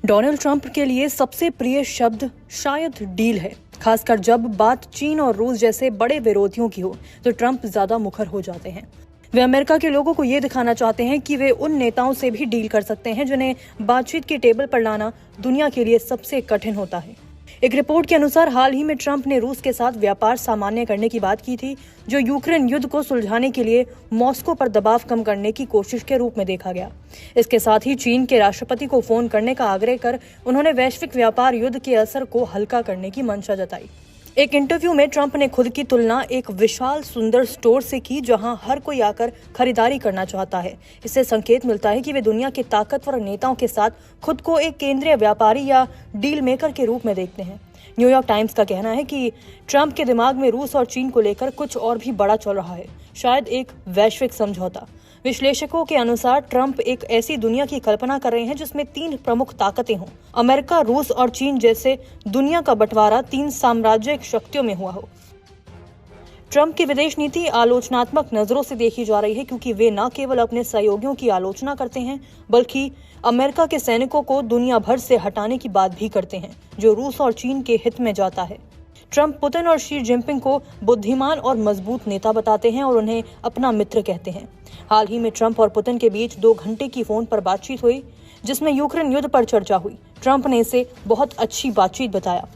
Donald Trump के लिए सबसे प्रिय शब्द शायद डील है। खासकर जब बात चीन और रूस जैसे बड़े विरोधियों की हो तो ट्रंप ज्यादा मुखर हो जाते हैं। वे अमेरिका के लोगों को ये दिखाना चाहते हैं कि वे उन नेताओं से भी डील कर सकते हैं जिन्हें बातचीत की टेबल पर लाना दुनिया के लिए सबसे कठिन होता है। एक रिपोर्ट के अनुसार हाल ही में ट्रंप ने रूस के साथ व्यापार सामान्य करने की बात की थी, जो यूक्रेन युद्ध को सुलझाने के लिए मॉस्को पर दबाव कम करने की कोशिश के रूप में देखा गया। इसके साथ ही चीन के राष्ट्रपति को फोन करने का आग्रह कर उन्होंने वैश्विक व्यापार युद्ध के असर को हल्का करने की मंशा जताई। एक इंटरव्यू में ट्रंप ने खुद की तुलना एक विशाल सुंदर स्टोर से की जहां हर कोई आकर खरीदारी करना चाहता है। इससे संकेत मिलता है कि वे दुनिया के ताकतवर नेताओं के साथ खुद को एक केंद्रीय व्यापारी या डील मेकर के रूप में देखते हैं। न्यूयॉर्क टाइम्स का कहना है कि ट्रंप के दिमाग में रूस और चीन को लेकर कुछ और भी बड़ा चल रहा है, शायद एक वैश्विक समझौता। विश्लेषकों के अनुसार ट्रंप एक ऐसी दुनिया की कल्पना कर रहे हैं जिसमें 3 प्रमुख ताकतें हों। अमेरिका, रूस और चीन जैसे दुनिया का बंटवारा 3 साम्राज्यिक शक्तियों में हुआ हो। ट्रंप की विदेश नीति आलोचनात्मक नजरों से देखी जा रही है, क्योंकि वे न केवल अपने सहयोगियों की आलोचना करते हैं बल्कि अमेरिका के सैनिकों को दुनिया भर से हटाने की बात भी करते हैं, जो रूस और चीन के हित में जाता है। ट्रंप पुतिन और शी जिनपिंग को बुद्धिमान और मजबूत नेता बताते हैं और उन्हें अपना मित्र कहते हैं। हाल ही में ट्रंप और पुतिन के बीच 2 घंटे की फोन पर बातचीत हुई, जिसमें यूक्रेन युद्ध पर चर्चा हुई। ट्रंप ने इसे बहुत अच्छी बातचीत बताया।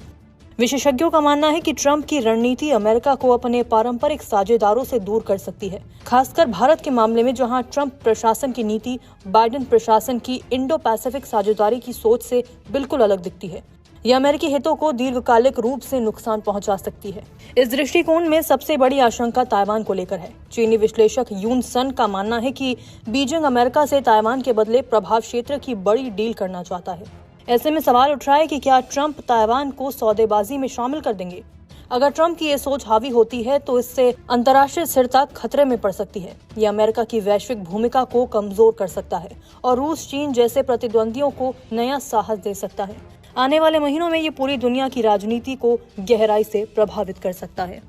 विशेषज्ञों का मानना है कि ट्रंप की रणनीति अमेरिका को अपने पारंपरिक साझेदारों से दूर कर सकती है, खासकर भारत के मामले में, जहां ट्रंप प्रशासन की नीति बाइडेन प्रशासन की इंडो पैसिफिक साझेदारी की सोच से बिल्कुल अलग दिखती है। यह अमेरिकी हितों को दीर्घकालिक रूप से नुकसान पहुंचा सकती है। इस दृष्टिकोण में सबसे बड़ी आशंका ताइवान को लेकर है। चीनी विश्लेषक यून सन का मानना है कि बीजिंग अमेरिका से ताइवान के बदले प्रभाव क्षेत्र की बड़ी डील करना चाहता है। ऐसे में सवाल उठ रहा है कि क्या ट्रंप ताइवान को सौदेबाजी में शामिल कर देंगे। अगर ट्रंप की ये सोच हावी होती है तो इससे अंतर्राष्ट्रीय स्थिरता खतरे में पड़ सकती है। यह अमेरिका की वैश्विक भूमिका को कमजोर कर सकता है और रूस, चीन जैसे प्रतिद्वंदियों को नया साहस दे सकता है। आने वाले महीनों में ये पूरी दुनिया की राजनीति को गहराई से प्रभावित कर सकता है।